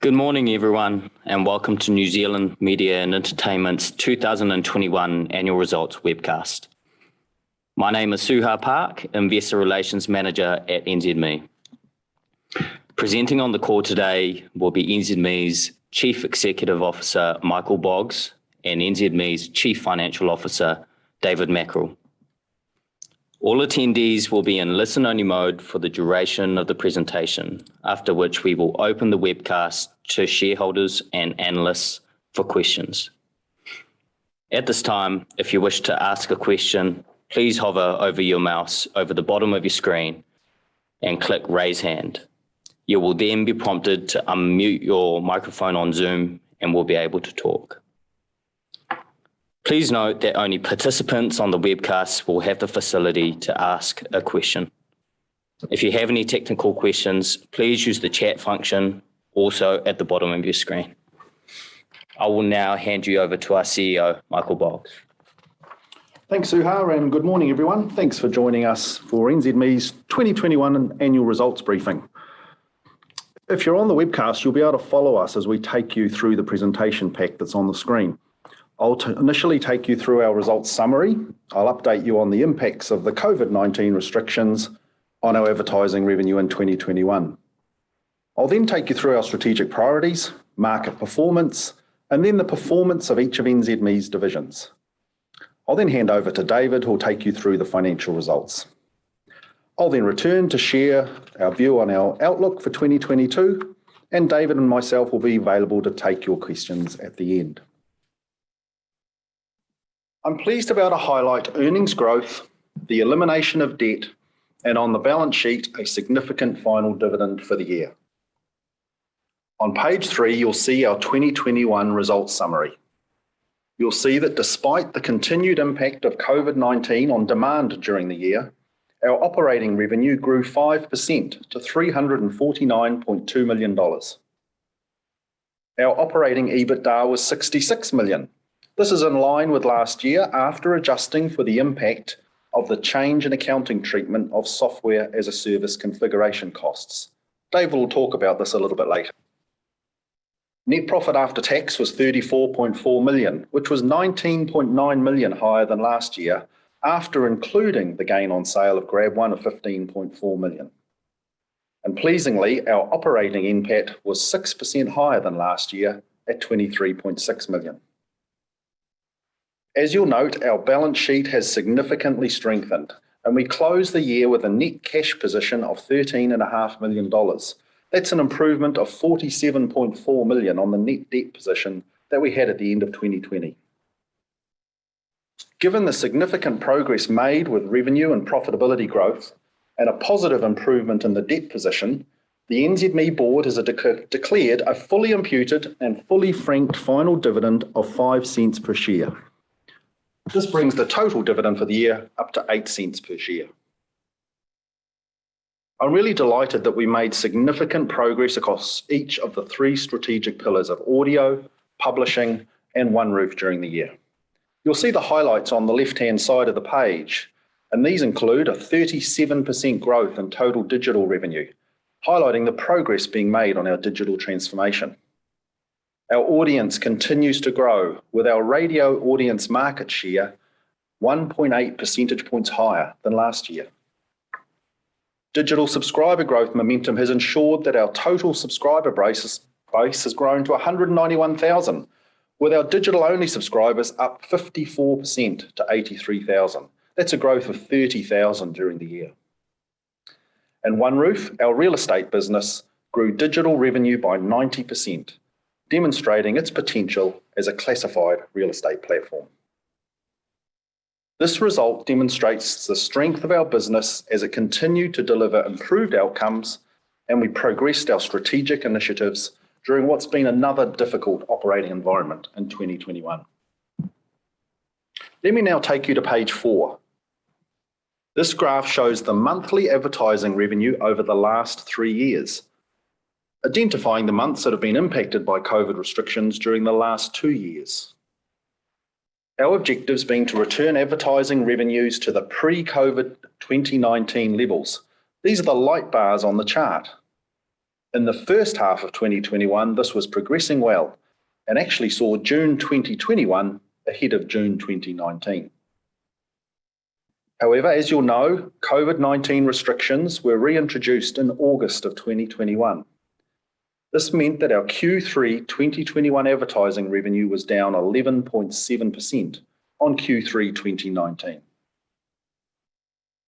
Good morning, everyone, and welcome to New Zealand Media and Entertainment's 2021 Annual Results webcast. My name is Suha Park, Investor Relations Manager at NZME. Presenting on the call today will be NZME's Chief Executive Officer, Michael Boggs, and NZME's Chief Financial Officer, David Mackerel. All attendees will be in listen-only mode for the duration of the presentation, after which we will open the webcast to shareholders and analysts for questions. At this time, if you wish to ask a question, please hover over your mouse over the bottom of your screen and click Raise Hand. You will then be prompted to unmute your microphone on Zoom and will be able to talk. Please note that only participants on the webcast will have the facility to ask a question. If you have any technical questions, please use the chat function also at the bottom of your screen. I will now hand you over to our CEO, Michael Boggs. Thanks, Suha, and good morning, everyone. Thanks for joining us for NZME's 2021 Annual Results Briefing. If you're on the webcast, you'll be able to follow us as we take you through the presentation pack that's on the screen. I'll initially take you through our results summary. I'll update you on the impacts of the COVID-19 restrictions on our advertising revenue in 2021. I'll then take you through our strategic priorities, market performance, and then the performance of each of NZME's divisions. I'll then hand over to David, who'll take you through the financial results. I'll then return to share our view on our outlook for 2022, and David and myself will be available to take your questions at the end. I'm pleased to be able to highlight earnings growth, the elimination of debt, and on the balance sheet, a significant final dividend for the year. On page 3, you'll see our 2021 results summary. You'll see that despite the continued impact of COVID-19 on demand during the year, our operating revenue grew 5% to $349.2 million. Our operating EBITDA was $66 million. This is in line with last year after adjusting for the impact of the change in accounting treatment of software as a service configuration costs. David will talk about this a little bit later. Net profit after tax was $34.4 million, which was $19.9 million higher than last year after including the gain on sale of Grab1 of $15.4 million. And pleasingly, our operating NPAT was 6% higher than last year at $23.6 million. As you'll note, our balance sheet has significantly strengthened, and we closed the year with a net cash position of $13.5 million. That's an improvement of $47.4 million on the net debt position that we had at the end of 2020. Given the significant progress made with revenue and profitability growth and a positive improvement in the debt position, the NZME board has declared a fully imputed and fully franked final dividend of 5 cents per share. This brings the total dividend for the year up to 8 cents per share. I'm really delighted that we made significant progress across each of the 3 strategic pillars of audio, publishing, and OneRoof during the year. You'll see the highlights on the left-hand side of the page, and these include a 37% growth in total digital revenue, highlighting the progress being made on our digital transformation. Our audience continues to grow, with our radio audience market share 1.8 percentage points higher than last year. Digital subscriber growth momentum has ensured that our total subscriber base has grown to 191,000, with our digital-only subscribers up 54% to 83,000. That's a growth of 30,000 during the year. And OneRoof, our real estate business, grew digital revenue by 90%. Demonstrating its potential as a classified real estate platform. This result demonstrates the strength of our business as it continued to deliver improved outcomes, and we progressed our strategic initiatives during what's been another difficult operating environment in 2021. Let me now take you to page 4. This graph shows the monthly advertising revenue over the last 3 years, identifying the months that have been impacted by COVID restrictions during the last 2 years. Our objectives being to return advertising revenues to the pre-COVID 2019 levels. These are the light bars on the chart. In the first half of 2021, this was progressing well and actually saw June 2021 ahead of June 2019. However, as you'll know, COVID-19 restrictions were reintroduced in August of 2021. This meant that our Q3 2021 advertising revenue was down 11.7% on Q3 2019.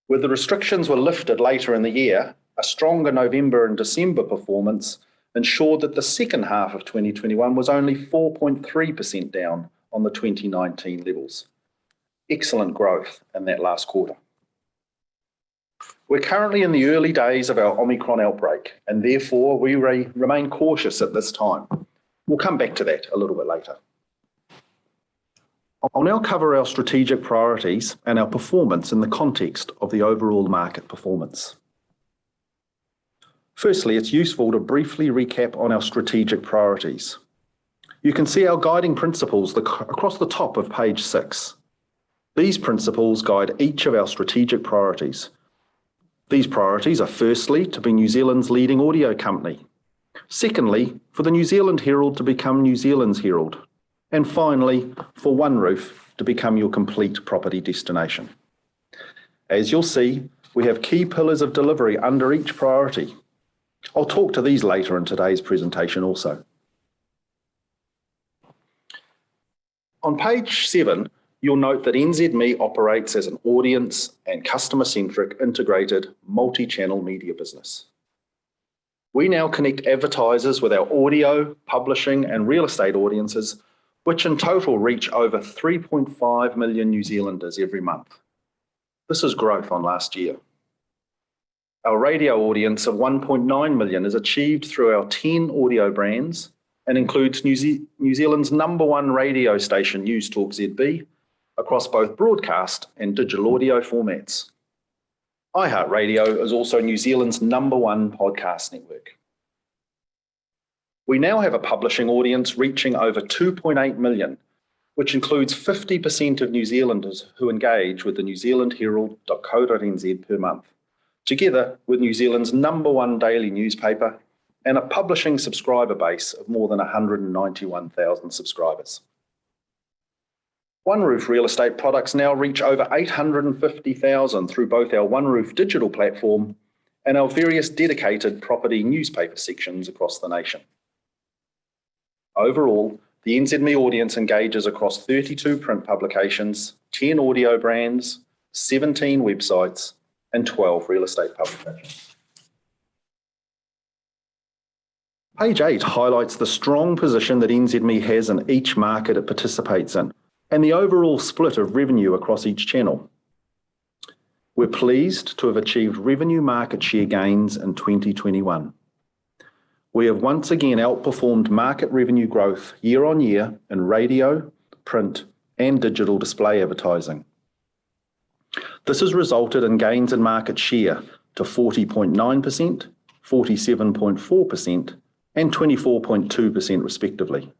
With the restrictions were lifted later in the year, a stronger November and December performance ensured that the second half of 2021 was only 4.3% down on the 2019 levels. Excellent growth in that last quarter. We're currently in the early days of our Omicron outbreak, and therefore we remain cautious at this time. We'll come back to that a little bit later. I'll now cover our strategic priorities and our performance in the context of the overall market performance. Firstly, it's useful to briefly recap on our strategic priorities. You can see our guiding principles across the top of page 6. These principles guide each of our strategic priorities. These priorities are firstly, to be New Zealand's leading audio company. Secondly, for the New Zealand Herald to become New Zealand's Herald. And finally, for OneRoof to become your complete property destination. As you'll see, we have key pillars of delivery under each priority. I'll talk to these later in today's presentation also. On page 7, you'll note that NZME operates as an audience and customer-centric integrated multi-channel media business. We now connect advertisers with our audio, publishing and real estate audiences, which in total reach over 3.5 million New Zealanders every month. This is growth on last year. Our radio audience of 1.9 million is achieved through our 10 audio brands and includes New Zealand's #1 radio station, News Talk ZB, across both broadcast and digital audio formats. iHeartRadio is also New Zealand's #1 podcast network. We now have a publishing audience reaching over 2.8 million, which includes 50% of New Zealanders who engage with the New Zealand Herald.co.nz per month, together with New Zealand's #1 daily newspaper and a publishing subscriber base of more than 191,000 subscribers. OneRoof real estate products now reach over 850,000 through both our OneRoof digital platform and our various dedicated property newspaper sections across the nation. Overall, the NZME audience engages across 32 print publications, 10 audio brands, 17 websites, and 12 real estate publications. Page 8 highlights the strong position that NZME has in each market it participates in, and the overall split of revenue across each channel. We're pleased to have achieved revenue market share gains in 2021. We have once again outperformed market revenue growth year on year in radio, print, and digital display advertising. This has resulted in gains in market share to 40.9%, 47.4%, and 24.2% respectively.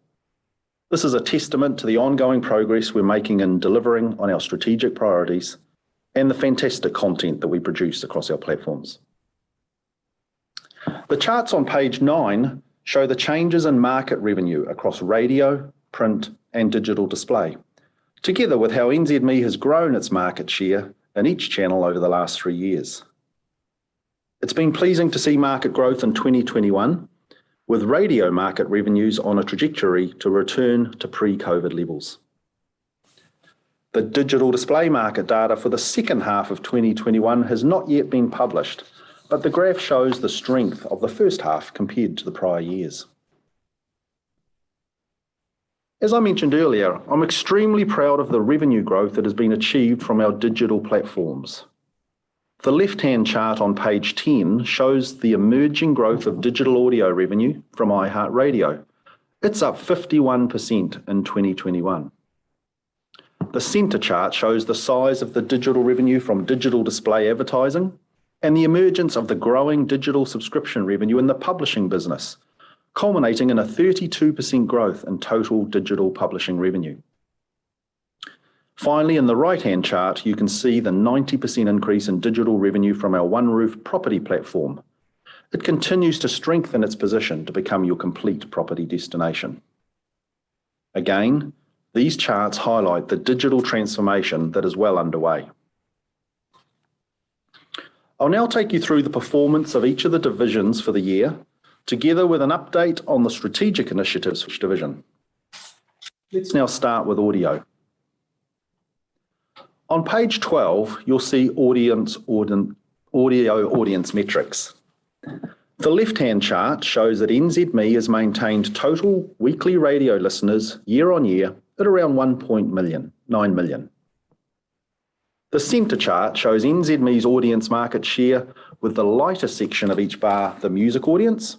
This is a testament to the ongoing progress we're making in delivering on our strategic priorities and the fantastic content that we produce across our platforms. The charts on page 9 show the changes in market revenue across radio, print, and digital display, together with how NZME has grown its market share in each channel over the last 3 years. It's been pleasing to see market growth in 2021, with radio market revenues on a trajectory to return to pre-COVID levels. The digital display market data for the second half of 2021 has not yet been published, but the graph shows the strength of the first half compared to the prior years. As I mentioned earlier, I'm extremely proud of the revenue growth that has been achieved from our digital platforms. The left-hand chart on page 10 shows the emerging growth of digital audio revenue from iHeartRadio. It's up 51% in 2021. The centre chart shows the size of the digital revenue from digital display advertising and the emergence of the growing digital subscription revenue in the publishing business, culminating in a 32% growth in total digital publishing revenue. Finally, in the right-hand chart, you can see the 90% increase in digital revenue from our OneRoof property platform. It continues to strengthen its position to become your complete property destination. Again, these charts highlight the digital transformation that is well underway. I'll now take you through the performance of each of the divisions for the year, together with an update on the strategic initiatives for each division. Let's now start with audio. On page 12, you'll see audio audience metrics. The left-hand chart shows that NZME has maintained total weekly radio listeners year on year at around 1.9 million. The centre chart shows NZME's audience market share, with the lighter section of each bar the music audience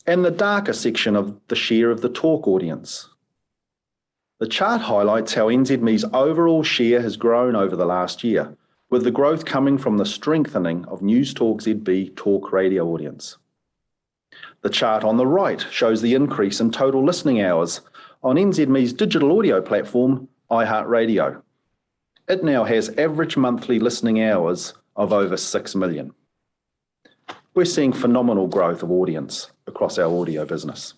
and the darker section of the share of the talk audience. The chart highlights how NZME's overall share has grown over the last year, with the growth coming from the strengthening of News Talk ZB talk radio audience. The chart on the right shows the increase in total listening hours on NZME's digital audio platform, iHeartRadio. It now has average monthly listening hours of over 6 million. We're seeing phenomenal growth of audience across our audio business.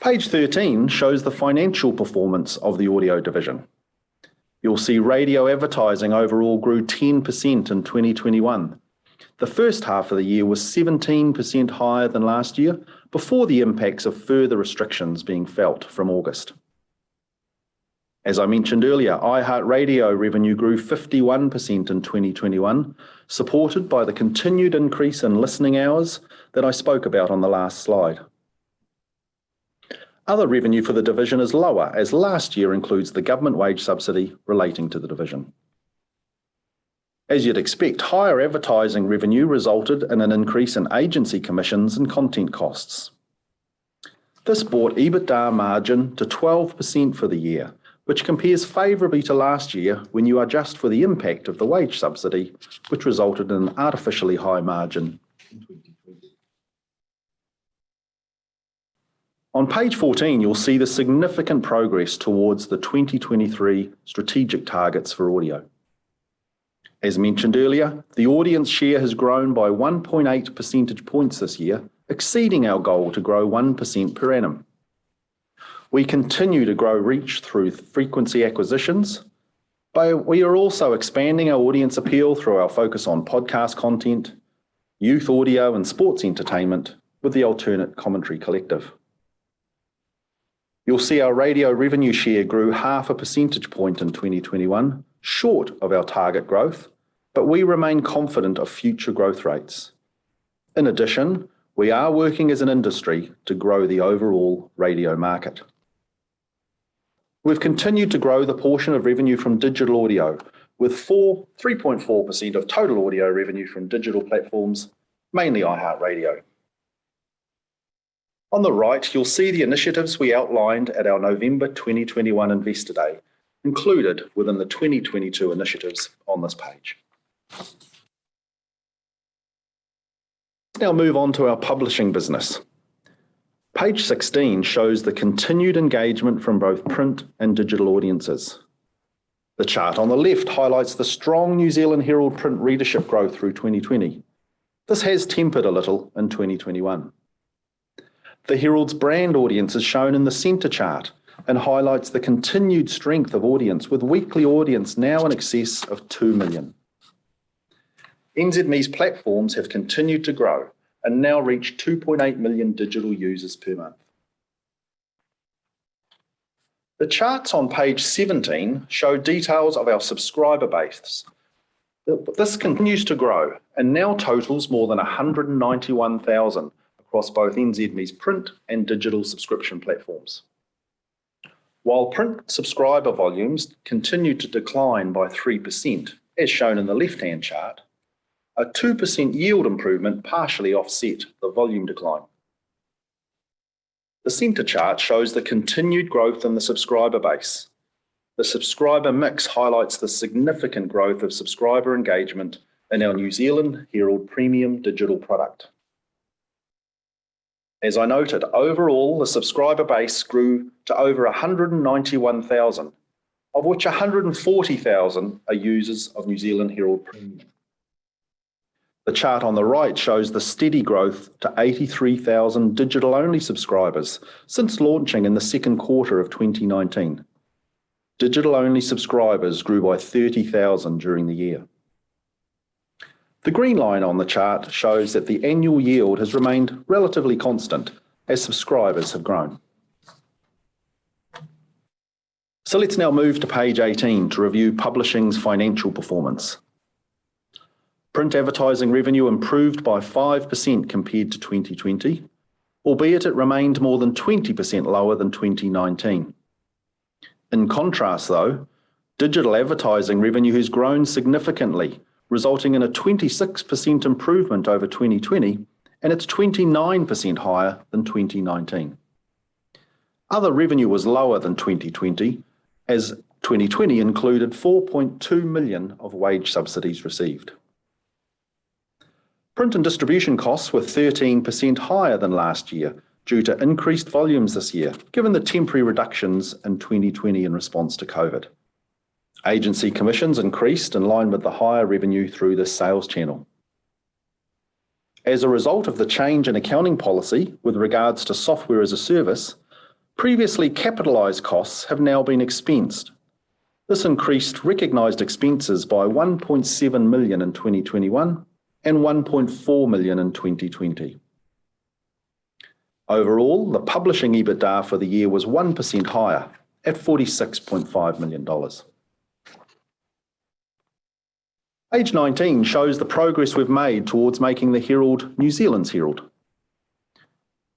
Page 13 shows the financial performance of the audio division. You'll see radio advertising overall grew 10% in 2021. The first half of the year was 17% higher than last year, before the impacts of further restrictions being felt from August. As I mentioned earlier, iHeartRadio revenue grew 51% in 2021, supported by the continued increase in listening hours that I spoke about on the last slide. Other revenue for the division is lower, as last year includes the government wage subsidy relating to the division. As you'd expect, higher advertising revenue resulted in an increase in agency commissions and content costs. This brought EBITDA margin to 12% for the year, which compares favourably to last year when you adjust for the impact of the wage subsidy, which resulted in an artificially high margin in 2020. On page 14, you'll see the significant progress towards the 2023 strategic targets for audio. As mentioned earlier, the audience share has grown by 1.8 percentage points this year, exceeding our goal to grow 1% per annum. We continue to grow reach through frequency acquisitions, but we are also expanding our audience appeal through our focus on podcast content, youth audio and sports entertainment with the Alternate Commentary Collective. You'll see our radio revenue share grew 0.5 percentage point in 2021, short of our target growth, but we remain confident of future growth rates. In addition, we are working as an industry to grow the overall radio market. We've continued to grow the portion of revenue from digital audio, with 3.4% of total audio revenue from digital platforms, mainly iHeartRadio. On the right, you'll see the initiatives we outlined at our November 2021 Investor Day, included within the 2022 initiatives on this page. Let's now move on to our publishing business. Page 16 shows the continued engagement from both print and digital audiences. The chart on the left highlights the strong New Zealand Herald print readership growth through 2020. This has tempered a little in 2021. The Herald's brand audience is shown in the centre chart and highlights the continued strength of audience, with weekly audience now in excess of 2 million. NZME's platforms have continued to grow and now reach 2.8 million digital users per month. The charts on page 17 show details of our subscriber base. This continues to grow and now totals more than 191,000 across both NZME's print and digital subscription platforms. While print subscriber volumes continue to decline by 3%, as shown in the left-hand chart, a 2% yield improvement partially offset the volume decline. The centre chart shows the continued growth in the subscriber base. The subscriber mix highlights the significant growth of subscriber engagement in our New Zealand Herald Premium digital product. As I noted, overall, the subscriber base grew to over 191,000, of which 140,000 are users of New Zealand Herald Premium. The chart on the right shows the steady growth to 83,000 digital-only subscribers since launching in the second quarter of 2019. Digital-only subscribers grew by 30,000 during the year. The green line on the chart shows that the annual yield has remained relatively constant as subscribers have grown. So let's now move to page 18 to review publishing's financial performance. Print advertising revenue improved by 5% compared to 2020, albeit it remained more than 20% lower than 2019. In contrast, though, digital advertising revenue has grown significantly, resulting in a 26% improvement over 2020, and it's 29% higher than 2019. Other revenue was lower than 2020, as 2020 included 4.2 million of wage subsidies received. Print and distribution costs were 13% higher than last year due to increased volumes this year, given the temporary reductions in 2020 in response to COVID. Agency commissions increased in line with the higher revenue through this sales channel. As a result of the change in accounting policy with regards to software as a service, previously capitalised costs have now been expensed. This increased recognised expenses by 1.7 million in 2021 and 1.4 million in 2020. Overall, the publishing EBITDA for the year was 1% higher at $46.5 million. Page 19 shows the progress we've made towards making the Herald New Zealand's Herald.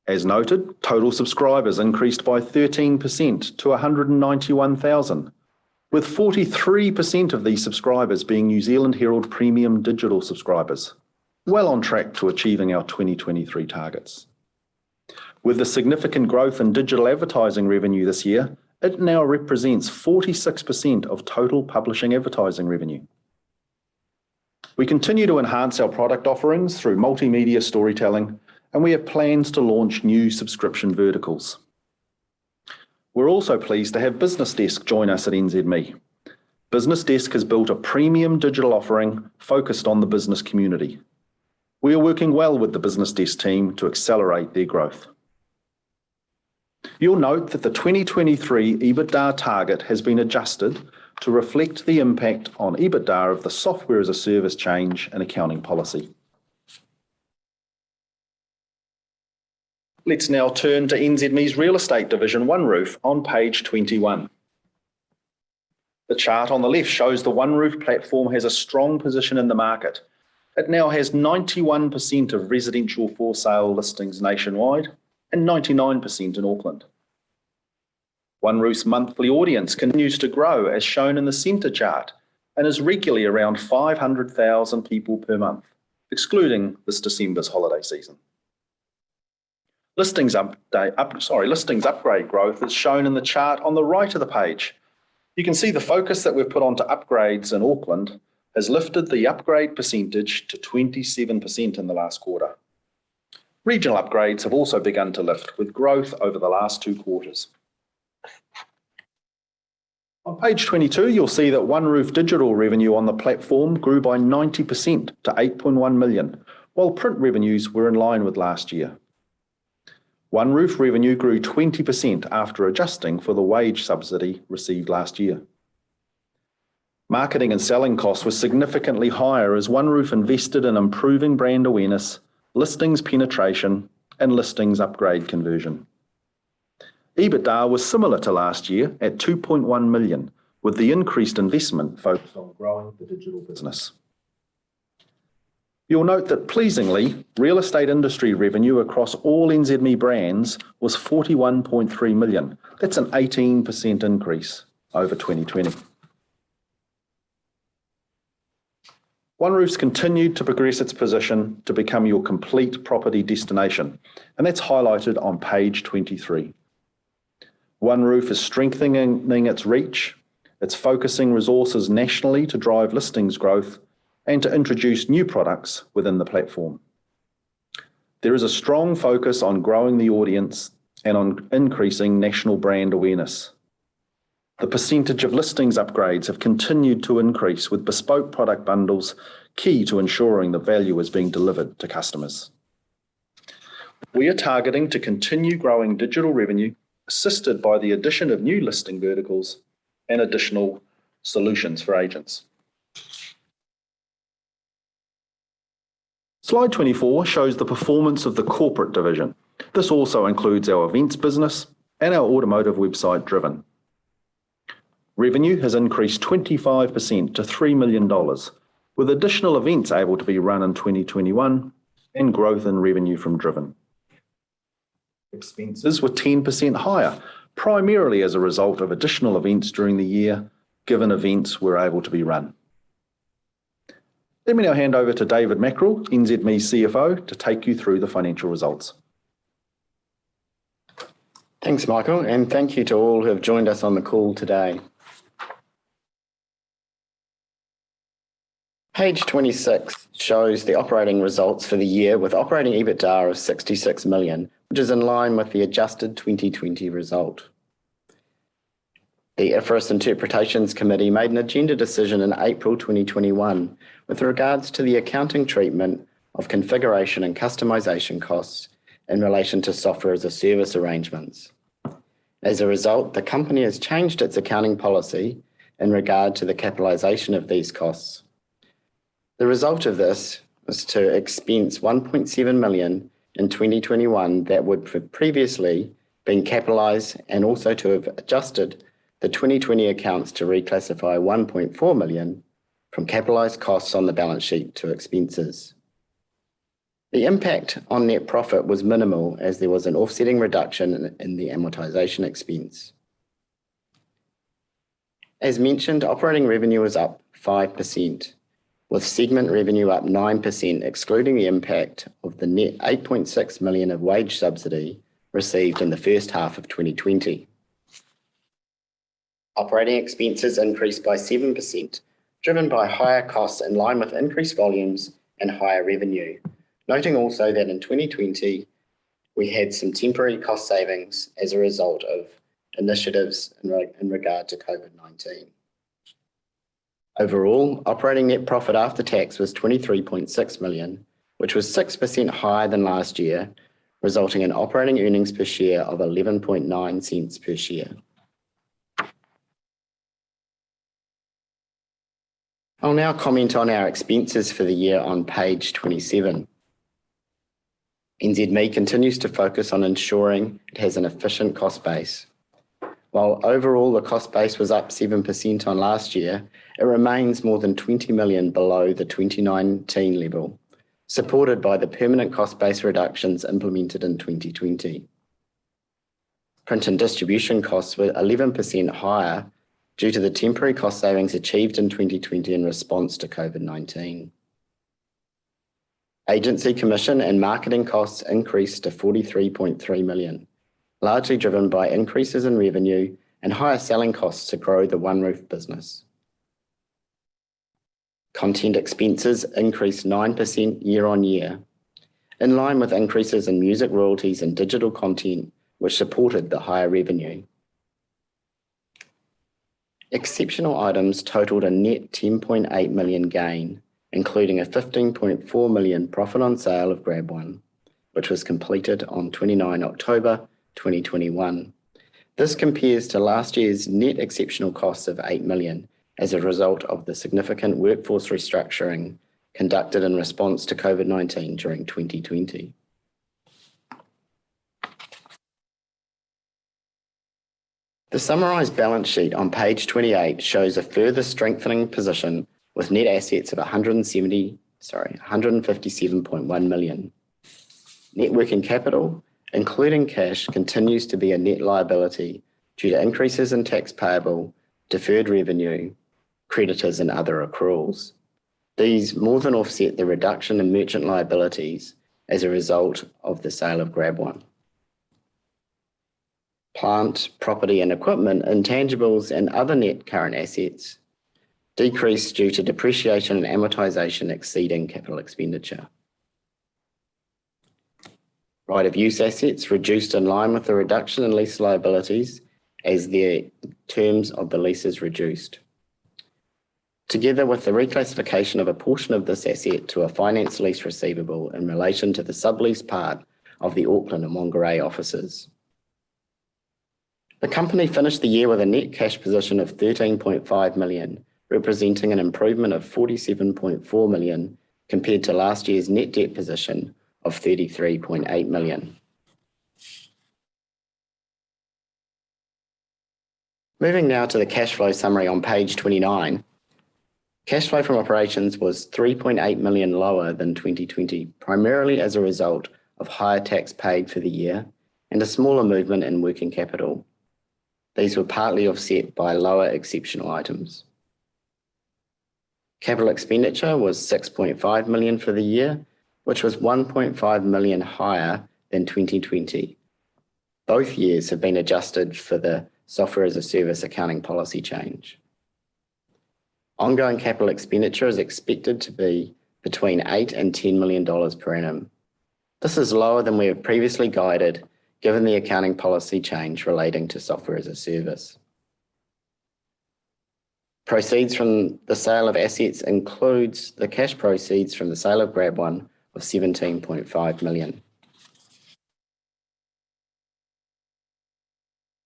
As noted, total subscribers increased by 13% to 191,000, with 43% of these subscribers being New Zealand Herald Premium digital subscribers, well on track to achieving our 2023 targets. With the significant growth in digital advertising revenue this year, it now represents 46% of total publishing advertising revenue. We continue to enhance our product offerings through multimedia storytelling, and we have plans to launch new subscription verticals. We're also pleased to have Business Desk join us at NZME. Business Desk has built a premium digital offering focused on the business community. We are working well with the Business Desk team to accelerate their growth. You'll note that the 2023 EBITDA target has been adjusted to reflect the impact on EBITDA of the software as a service change and accounting policy. Let's now turn to NZME's real estate division, OneRoof, on page 21. The chart on the left shows the OneRoof platform has a strong position in the market. It now has 91% of residential for sale listings nationwide and 99% in Auckland. OneRoof's monthly audience continues to grow, as shown in the centre chart, and is regularly around 500,000 people per month, excluding this December's holiday season. Listings upgrade growth is shown in the chart on the right of the page. You can see the focus that we've put onto upgrades in Auckland has lifted the upgrade percentage to 27% in the last quarter. Regional upgrades have also begun to lift, with growth over the last 2 quarters. On page 22, you'll see that OneRoof digital revenue on the platform grew by 90% to 8.1 million, while print revenues were in line with last year. OneRoof revenue grew 20% after adjusting for the wage subsidy received last year. Marketing and selling costs were significantly higher as OneRoof invested in improving brand awareness, listings penetration, and listings upgrade conversion. EBITDA was similar to last year at 2.1 million, with the increased investment focused on growing the digital business. You'll note that pleasingly, real estate industry revenue across all NZME brands was 41.3 million. That's an 18% increase over 2020. OneRoof's continued to progress its position to become your complete property destination, and that's highlighted on page 23. OneRoof is strengthening its reach, it's focusing resources nationally to drive listings growth and to introduce new products within the platform. There is a strong focus on growing the audience and on increasing national brand awareness. The percentage of listings upgrades have continued to increase, with bespoke product bundles key to ensuring the value is being delivered to customers. We are targeting to continue growing digital revenue, assisted by the addition of new listing verticals and additional solutions for agents. Slide 24 shows the performance of the corporate division. This also includes our events business and our automotive website Driven. Revenue has increased 25% to $3 million, with additional events able to be run in 2021 and growth in revenue from Driven. Expenses were 10% higher, primarily as a result of additional events during the year, given events were able to be run. Let me now hand over to David Mackerel, NZME CFO, to take you through the financial results. Thanks, Michael, and thank you to all who have joined us on the call today. Page 26 shows the operating results for the year with operating EBITDA of 66 million, which is in line with the adjusted 2020 result. The IFRS Interpretations Committee made an agenda decision in April 2021 with regards to the accounting treatment of configuration and customization costs in relation to software as a service arrangements. As a result, the company has changed its accounting policy in regard to the capitalisation of these costs. The result of this was to expense 1.7 million in 2021 that would have previously been capitalised, and also to have adjusted the 2020 accounts to reclassify 1.4 million from capitalised costs on the balance sheet to expenses. The impact on net profit was minimal, as there was an offsetting reduction in the amortisation expense. As mentioned, operating revenue was up 5%, with segment revenue up 9%, excluding the impact of the net 8.6 million of wage subsidy received in the first half of 2020. Operating expenses increased by 7%, driven by higher costs in line with increased volumes and higher revenue. Noting also that in 2020, we had some temporary cost savings as a result of initiatives in regard to COVID-19. Overall, operating net profit after tax was 23.6 million, which was 6% higher than last year, resulting in operating earnings per share of 11.9 cents per share. I'll now comment on our expenses for the year on page 27. NZME continues to focus on ensuring it has an efficient cost base. While overall the cost base was up 7% on last year, it remains more than 20 million below the 2019 level, supported by the permanent cost base reductions implemented in 2020. Print and distribution costs were 11% higher due to the temporary cost savings achieved in 2020 in response to COVID-19. Agency commission and marketing costs increased to 43.3 million, largely driven by increases in revenue and higher selling costs to grow the One Roof business. Content expenses increased 9% year on year, in line with increases in music royalties and digital content, which supported the higher revenue. Exceptional items totaled a net 10.8 million gain, including a 15.4 million profit on sale of Grab One, which was completed on 29 October 2021. This compares to last year's net exceptional costs of 8 million as a result of the significant workforce restructuring conducted in response to COVID-19 during 2020. The summarised balance sheet on page 28 shows a further strengthening position with net assets of 157.1 million. Net working capital, including cash, continues to be a net liability due to increases in tax payable, deferred revenue, creditors and other accruals. These more than offset the reduction in merchant liabilities as a result of the sale of Grab One. Plant, property and equipment, intangibles and other net current assets decreased due to depreciation and amortisation exceeding capital expenditure. Right of use assets reduced in line with the reduction in lease liabilities as the terms of the leases reduced. together with the reclassification of a portion of this asset to a finance lease receivable in relation to the sublease part of the Auckland and Whangarei offices. The company finished the year with a net cash position of $13.5 million, representing an improvement of $47.4 million compared to last year's net debt position of $33.8 million. Moving now to the cash flow summary on page 29. Cash flow from operations was $3.8 million lower than 2020, primarily as a result of higher tax paid for the year and a smaller movement in working capital. These were partly offset by lower exceptional items. Capital expenditure was $6.5 million for the year, which was $1.5 million higher than 2020. Both years have been adjusted for the software as a service accounting policy change. Ongoing capital expenditure is expected to be between $8 and $10 million per annum. This is lower than we have previously guided, given the accounting policy change relating to software as a service. Proceeds from the sale of assets includes the cash proceeds from the sale of GrabOne of $17.5 million.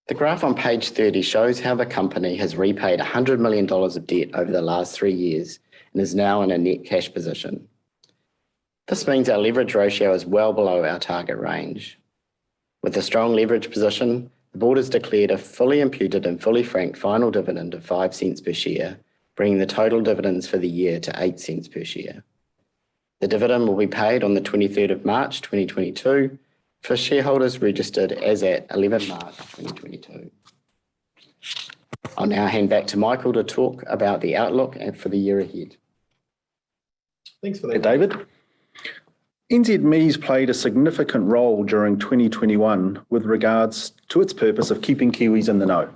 The graph on page 30 shows how the company has repaid $100 million of debt over the last 3 years and is now in a net cash position. This means our leverage ratio is well below our target range. With a strong leverage position, the board has declared a fully imputed and fully franked final dividend of 5 cents per share, bringing the total dividends for the year to 8 cents per share. The dividend will be paid on the 23rd of March 2022 for shareholders registered as at 11 March 2022. I'll now hand back to Michael to talk about the outlook and for the year ahead. Thanks for that, David. NZME's played a significant role during 2021 with regards to its purpose of keeping Kiwis in the know.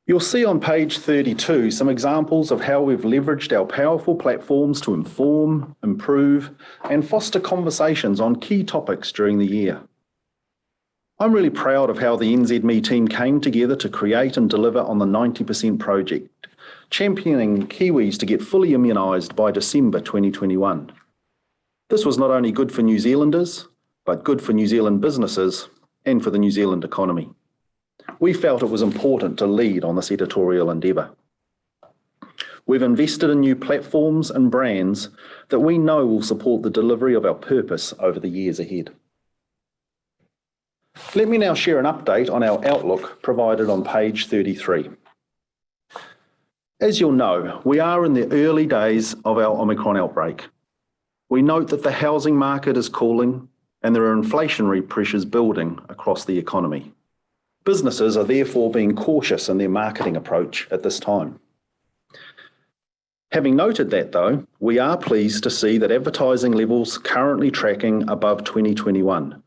You'll see on page 32 some examples of how we've leveraged our powerful platforms to inform, improve, and foster conversations on key topics during the year. I'm really proud of how the NZME team came together to create and deliver on the 90% project, championing Kiwis to get fully immunised by December 2021. This was not only good for New Zealanders, but good for New Zealand businesses and for the New Zealand economy. We felt it was important to lead on this editorial endeavour. We've invested in new platforms and brands that we know will support the delivery of our purpose over the years ahead. Let me now share an update on our outlook provided on page 33. As you'll know, we are in the early days of our Omicron outbreak. We note that the housing market is cooling and there are inflationary pressures building across the economy. Businesses are therefore being cautious in their marketing approach at this time. Having noted that though, we are pleased to see that advertising levels currently tracking above 2021,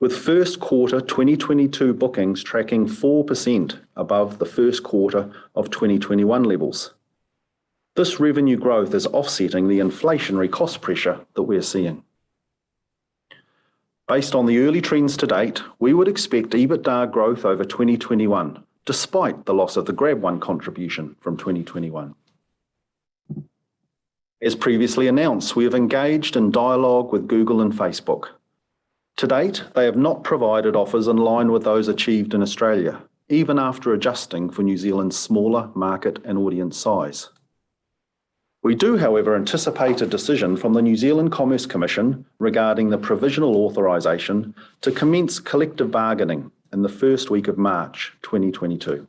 with first quarter 2022 bookings tracking 4% above the first quarter of 2021 levels. This revenue growth is offsetting the inflationary cost pressure that we're seeing. Based on the early trends to date, we would expect EBITDA growth over 2021, despite the loss of the GrabOne contribution from 2021. As previously announced, we have engaged in dialogue with Google and Facebook. To date, they have not provided offers in line with those achieved in Australia, even after adjusting for New Zealand's smaller market and audience size. We do, however, anticipate a decision from the New Zealand Commerce Commission regarding the provisional authorisation to commence collective bargaining in the first week of March 2022.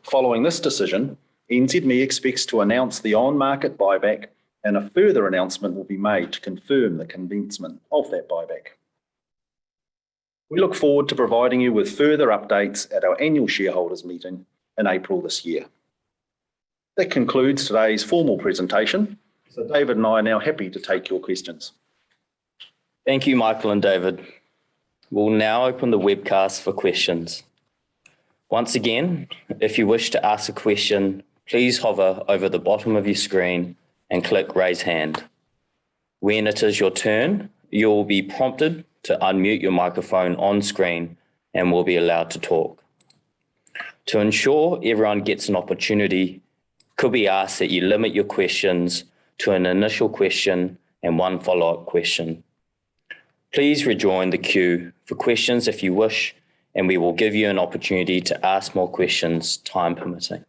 Following this decision, NZME expects to announce the on-market buyback, and a further announcement will be made to confirm the commencement of that buyback. We look forward to providing you with further updates at our annual shareholders meeting in April this year. That concludes today's formal presentation. So David and I are now happy to take your questions. Thank you, Michael and David. We'll now open the webcast for questions. Once again, if you wish to ask a question, please hover over the bottom of your screen and click Raise Hand. When it is your turn, you will be prompted to unmute your microphone on screen and will be allowed to talk. To ensure everyone gets an opportunity could we ask that you limit your questions to an initial question and one follow-up question. Please rejoin the queue for questions if you wish, and we will give you an opportunity to ask more questions, time permitting.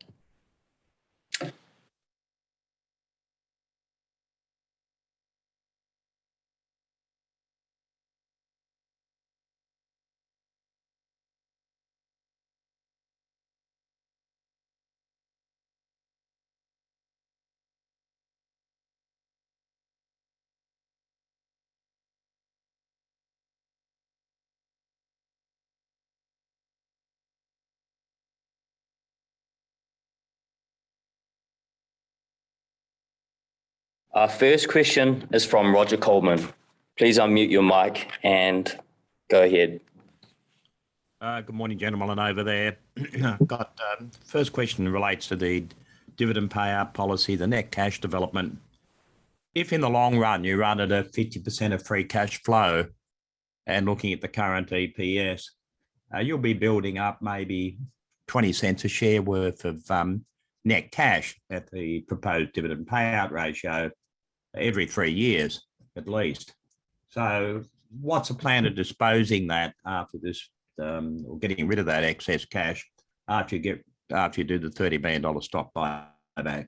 Our first question is from Roger Coleman. Please unmute your mic and go ahead. Good morning, gentlemen over there. Got first question relates to the dividend payout policy, the net cash development. If in the long run you run at a 50% of free cash flow and looking at the current EPS, you'll be building up maybe 20 cents a share worth of net cash at the proposed dividend payout ratio every 3 years at least. So what's the plan of disposing that after this, or getting rid of that excess cash after you do the $30 million stock buyback?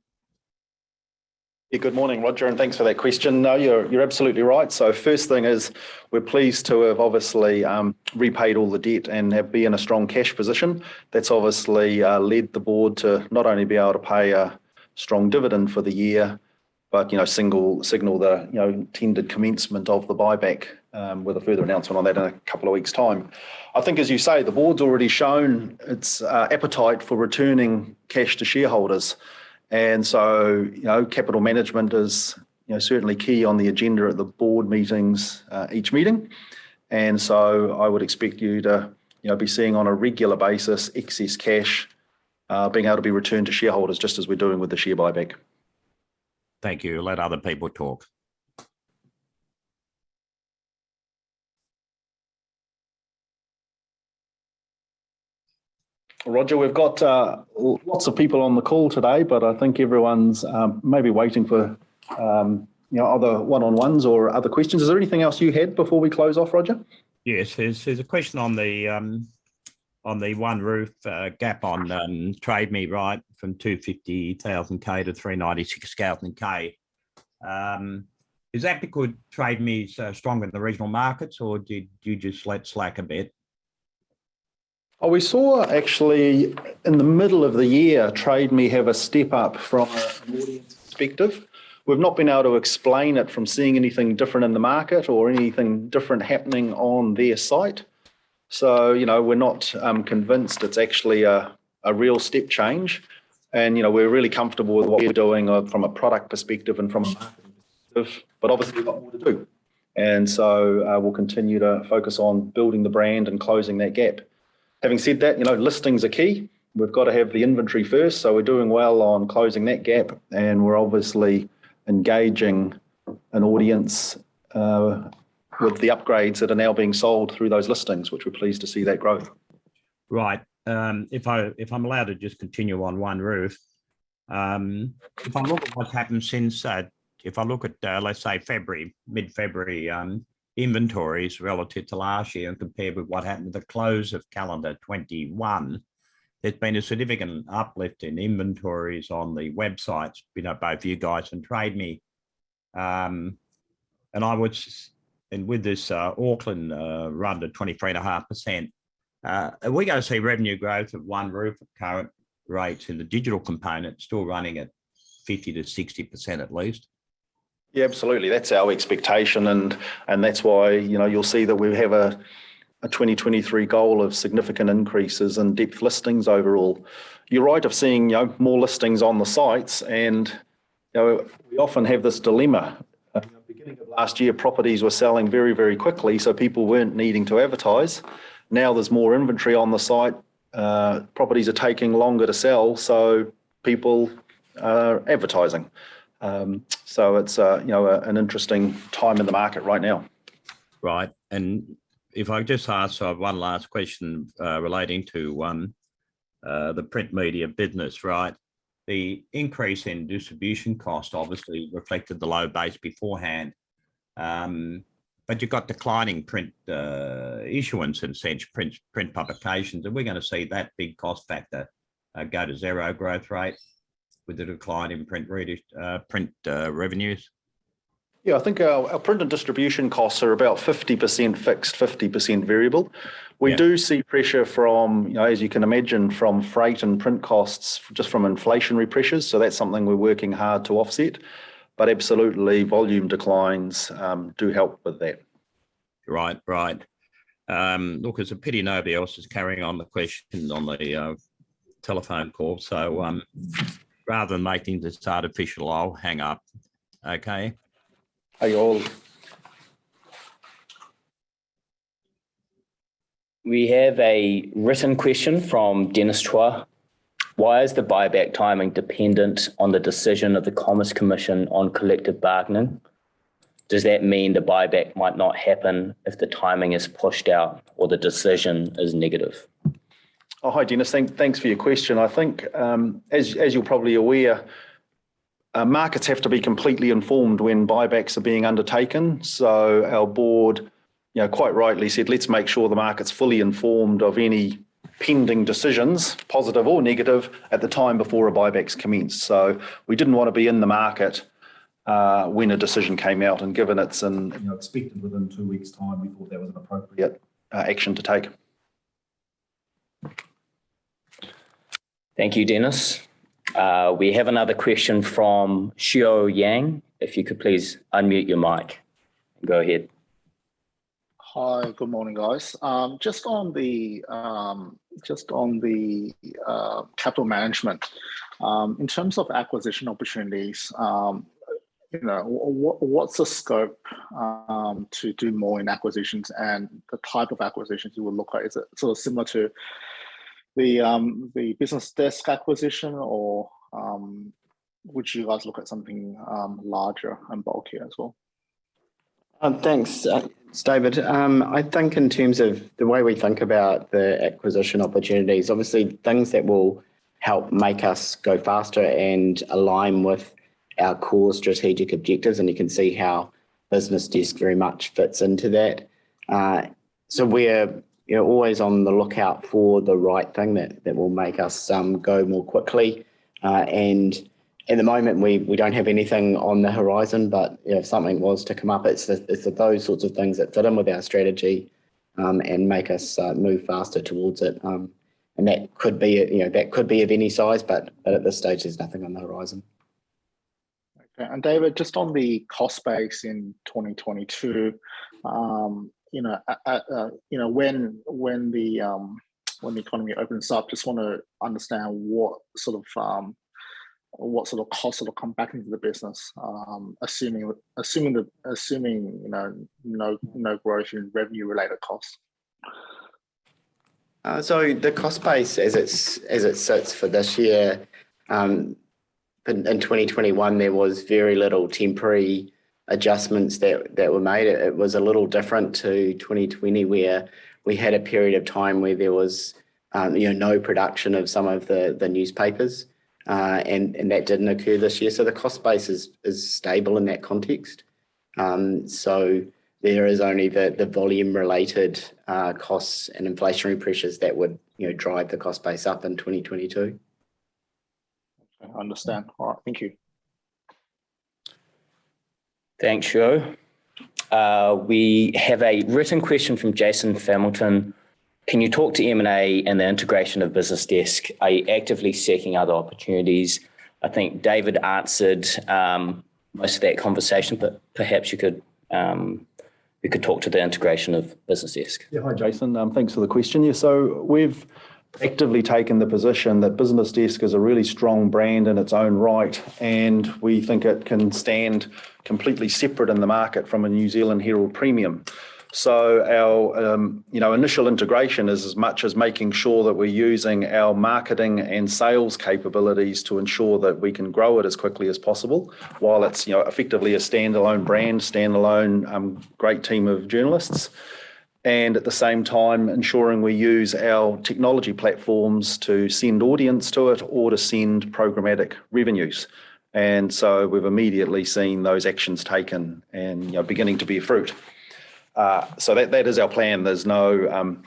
Yeah, good morning, Roger, and thanks for that question. No, you're absolutely right. So first thing is we're pleased to have obviously repaid all the debt and be in a strong cash position. That's obviously led the board to not only be able to pay a strong dividend for the year, but signal the intended commencement of the buyback with a further announcement on that in a couple of weeks' time. I think, as you say, the board's already shown its appetite for returning cash to shareholders. And so, capital management is certainly key on the agenda at the board meetings, each meeting. And so I would expect you to be seeing on a regular basis excess cash being able to be returned to shareholders, just as we're doing with the share buyback. Thank you. Let other people talk. Roger, we've got lots of people on the call today, but I think everyone's maybe waiting for other one-on-ones or other questions. Is there anything else you had before we close off, Roger? Yes, there's a question on the one roof gap on Trade Me, right, from 250,000K to 396,000K. Is that because Trade Me's stronger in the regional markets, or did you just let slack a bit? Oh, we saw actually in the middle of the year, Trade Me have a step up from an audience perspective. We've not been able to explain it from seeing anything different in the market or anything different happening on their site. So, we're not convinced it's actually a real step change. And, we're really comfortable with what we're doing from a product perspective and from a marketing perspective, but obviously we've got more to do. And so we'll continue to focus on building the brand and closing that gap. Having said that, listings are key. We've got to have the inventory first. So we're doing well on closing that gap, and we're obviously engaging an audience with the upgrades that are now being sold through those listings, which we're pleased to see that growth. Right. If I'm allowed to just continue on one roof, if I look at what's happened since, if I look at let's say mid-February inventories relative to last year and compared with what happened at the close of calendar 21, there's been a significant uplift in inventories on the websites, both you guys and Trade Me. And with this Auckland run to 23.5%, are we going to see revenue growth of one roof at current rates in the digital component still running at 50 to 60% at least? Yeah, absolutely. That's our expectation. And that's why, you'll see that we have a 2023 goal of significant increases in depth listings overall. You're right of seeing, more listings on the sites. And, we often have this dilemma. Beginning of last year, properties were selling very, very quickly, so people weren't needing to advertise. Now there's more inventory on the site. Properties are taking longer to sell, so people are advertising. So it's an interesting time in the market right now. Right. And if I just ask one last question relating to the print media business, right? the increase in distribution cost obviously reflected the low base beforehand. But you've got declining print issuance and such print publications. And we're going to see that big cost factor go to zero growth rate with the decline in print revenues. Yeah, I think our print and distribution costs are about 50% fixed, 50% variable. We do see pressure from, as you can imagine, from freight and print costs, just from inflationary pressures. So that's something we're working hard to offset. But absolutely, volume declines do help with that. Right. Look, it's a pity nobody else is carrying on the questions on the telephone call. So rather than making this artificial, I'll hang up. Okay. Hey, all. We have a written question from Dennis Chua. Why is the buyback timing dependent on the decision of the Commerce Commission on collective bargaining? Does that mean the buyback might not happen if the timing is pushed out or the decision is negative? Oh, hi, Dennis. Thanks for your question. I think, as you're probably aware, markets have to be completely informed when buybacks are being undertaken. So our board, quite rightly said, let's make sure the market's fully informed of any pending decisions, positive or negative, at the time before a buyback's commenced. So we didn't want to be in the market when a decision came out, and given it's expected within 2 weeks' time, we thought that was an appropriate action to take. Thank you, Dennis. We have another question from Xiao Yang. If you could please unmute your mic and go ahead. Hi, good morning, guys. Just on the capital management, in terms of acquisition opportunities, what's the scope to do more in acquisitions, and the type of acquisitions you will look at? Is it sort of similar to the business desk acquisition, or would you guys look at something larger and bulkier as well? Thanks, it's David. I think in terms of the way we think about the acquisition opportunities, obviously things that will help make us go faster and align with our core strategic objectives, and you can see how Business Desk very much fits into that. So we're always on the lookout for the right thing that will make us go more quickly. And at the moment, we don't have anything on the horizon, but if something was to come up, it's those sorts of things that fit in with our strategy and make us move faster towards it. And that could be of any size, but at this stage, there's nothing on the horizon. Okay. And David, just on the cost base in 2022, when the economy opens up, just want to understand what sort of costs will come back into the business, assuming no growth in revenue related costs. So the cost base as it sits for this year, in 2021 there was very little temporary adjustments that were made. It was a little different to 2020, where we had a period of time where there was no production of some of the newspapers. And that didn't occur this year. So the cost base is stable in that context. So there is only the volume related costs and inflationary pressures that would drive the cost base up in 2022. I understand. All right, thank you. Thanks, Joe. We have a written question from Jason Hamilton. Can you talk to M&A and the integration of Business Desk? Are you actively seeking other opportunities? I think David answered most of that conversation, but perhaps you could talk to the integration of Business Desk. Yeah, hi Jason. Thanks for the question. Yeah, so we've actively taken the position that Business Desk is a really strong brand in its own right, and we think it can stand completely separate in the market from a New Zealand Herald Premium. So our initial integration is as much as making sure that we're using our marketing and sales capabilities to ensure that we can grow it as quickly as possible, while it's effectively a standalone brand, standalone great team of journalists. and at the same time ensuring we use our technology platforms to send audience to it or to send programmatic revenues. And so we've immediately seen those actions taken and beginning to bear fruit. So that is our plan. There's nothing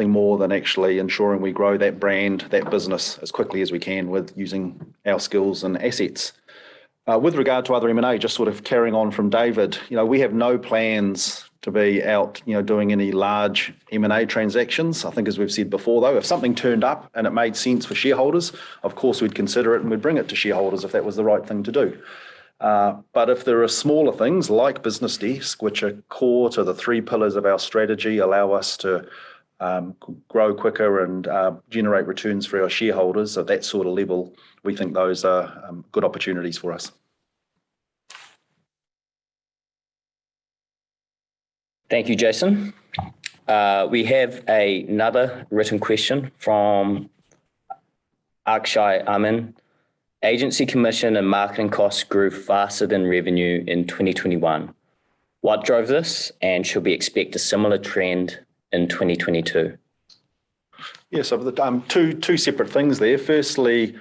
more than actually ensuring we grow that brand, that business as quickly as we can with using our skills and assets. With regard to other M&A, just sort of carrying on from David, we have no plans to be out, doing any large M&A transactions. I think, as we've said before, though, if something turned up and it made sense for shareholders, of course we'd consider it and we'd bring it to shareholders if that was the right thing to do. But if there are smaller things like Business Desk, which are core to the 3 pillars of our strategy, allow us to grow quicker and generate returns for our shareholders at that sort of level, we think those are good opportunities for us. Thank you, Jason. We have another written question from Akshay Amin. Agency commission and marketing costs grew faster than revenue in 2021. What drove this, and should we expect a similar trend in 2022? Yeah, so two separate things there. Firstly,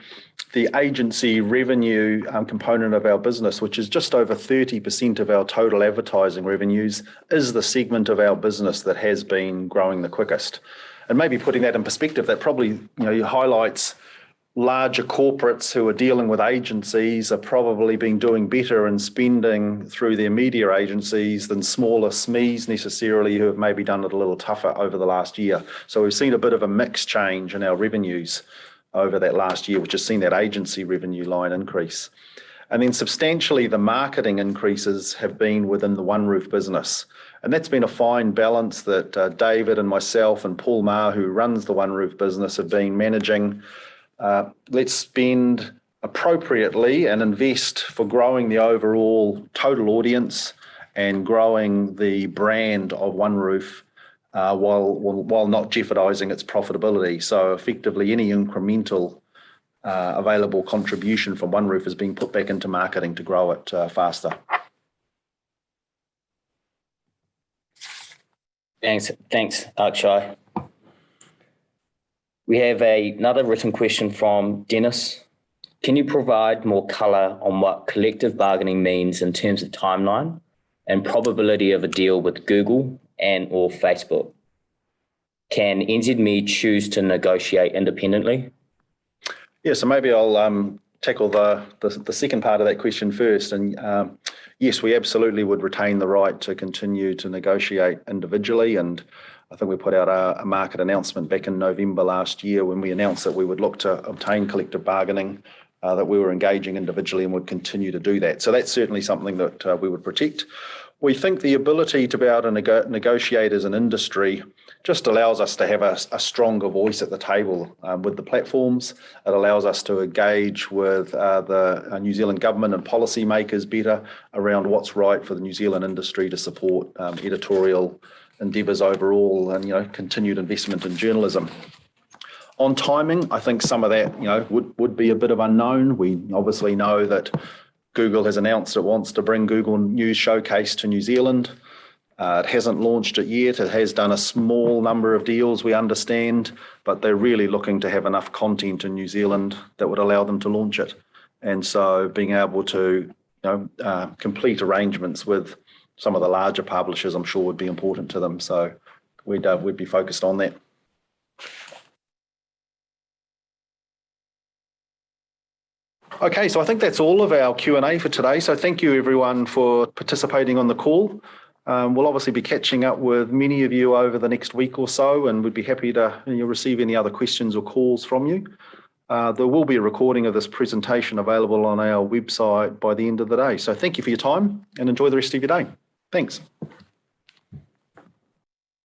the agency revenue component of our business, which is just over 30% of our total advertising revenues, is the segment of our business that has been growing the quickest. And maybe putting that in perspective, that probably highlights larger corporates who are dealing with agencies are probably been doing better and spending through their media agencies than smaller SMEs necessarily, who have maybe done it a little tougher over the last year. So we've seen a bit of a mix change in our revenues over that last year, which has seen that agency revenue line increase. And then substantially the marketing increases have been within the One Roof business. And that's been a fine balance that David and myself and Paul Maher, who runs the One Roof business, have been managing. Let's spend appropriately and invest for growing the overall total audience and growing the brand of One Roof while not jeopardising its profitability. So effectively any incremental available contribution from One Roof is being put back into marketing to grow it faster. Thanks, Akshay. We have another written question from Dennis. Can you provide more colour on what collective bargaining means in terms of timeline and probability of a deal with Google and or Facebook? Can NZME choose to negotiate independently? Yeah, so maybe I'll tackle the second part of that question first. And yes, we absolutely would retain the right to continue to negotiate individually. And I think we put out a market announcement back in November last year when we announced that we would look to obtain collective bargaining, that we were engaging individually and would continue to do that. So that's certainly something that we would protect. We think the ability to be able to negotiate as an industry just allows us to have a stronger voice at the table with the platforms. It allows us to engage with the New Zealand government and policymakers better around what's right for the New Zealand industry to support editorial endeavours overall and continued investment in journalism. On timing, I think some of that would be a bit of unknown. We obviously know that Google has announced it wants to bring Google News Showcase to New Zealand. It hasn't launched it yet. It has done a small number of deals, we understand, but they're really looking to have enough content in New Zealand that would allow them to launch it. And so being able to complete arrangements with some of the larger publishers, I'm sure, would be important to them. So we'd be focused on that. Okay, so I think that's all of our Q&A for today. So thank you everyone for participating on the call. We'll obviously be catching up with many of you over the next week or so, and we'd be happy to receive any other questions or calls from you. There will be a recording of this presentation available on our website by the end of the day. So thank you for your time and enjoy the rest of your day. Thanks.